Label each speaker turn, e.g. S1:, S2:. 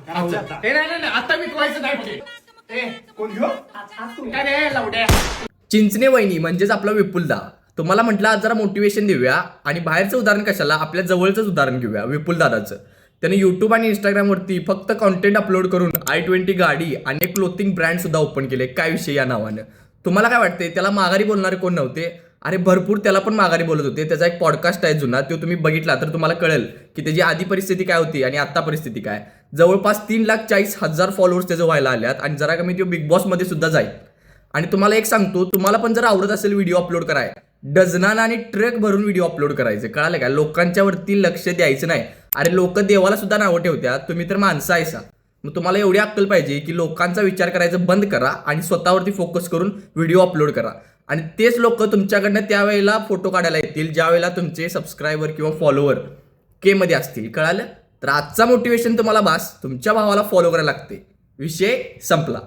S1: नाही आता मी व्हायचं नाही.
S2: कोण घेऊ
S1: काय रे लावड्या.
S3: चिंचणे वहिनी म्हणजेच आपला विपुलदा. तुम्हाला म्हटलं आज जरा मोटिवेशन देऊया आणि बाहेरचं उदाहरण कशाला, आपल्या जवळचंच उदाहरण घेऊया विपुलदादाचं. त्याने युट्यूब आणि इंस्टाग्रामवरती फक्त कॉन्टेंट अपलोड करून i20 गाडी आणि एक क्लोथिंग ब्रँड सुद्धा ओपन केले. काय विषय या नावानं. तुम्हाला काय वाटतंय, त्याला माघारी बोलणारे कोण नव्हते? अरे भरपूर त्याला पण माघारी बोलत होते. त्याचा एक पॉडकास्ट आहे जुना, तो तुम्ही बघितला तर तुम्हाला कळेल की त्याची आधी परिस्थिती काय होती आणि आता परिस्थिती काय. जवळपास 3,40,000 फॉलोअर्स त्याचं व्हायला आल्यात आणि जरा कमी तो बिग बॉस मध्ये सुद्धा जाईल. आणि तुम्हाला एक सांगतो, तुम्हाला पण जर आवडत असेल व्हिडिओ अपलोड कराय, डझनानं आणि ट्रक भरून व्हिडिओ अपलोड करायचे. कळालं का? लोकांच्या वरती लक्ष द्यायचं नाही. अरे लोक देवाला सुद्धा नावं ठेवतात, तुम्ही तर माणसं आहेसा. मग तुम्हाला एवढी अक्कल पाहिजे की लोकांचा विचार करायचं बंद करा आणि स्वतःवरती फोकस करून व्हिडिओ अपलोड करा. आणि तेच लोक तुमच्याकडनं त्यावेळेला फोटो काढायला येतील ज्यावेळेला तुमचे सबस्क्रायबर किंवा फॉलोवर के मध्ये असतील. कळालं? तर आजचा मोटिवेशन तुम्हाला बास, तुमच्या भावाला फॉलो करायला लागते. विषय संपला.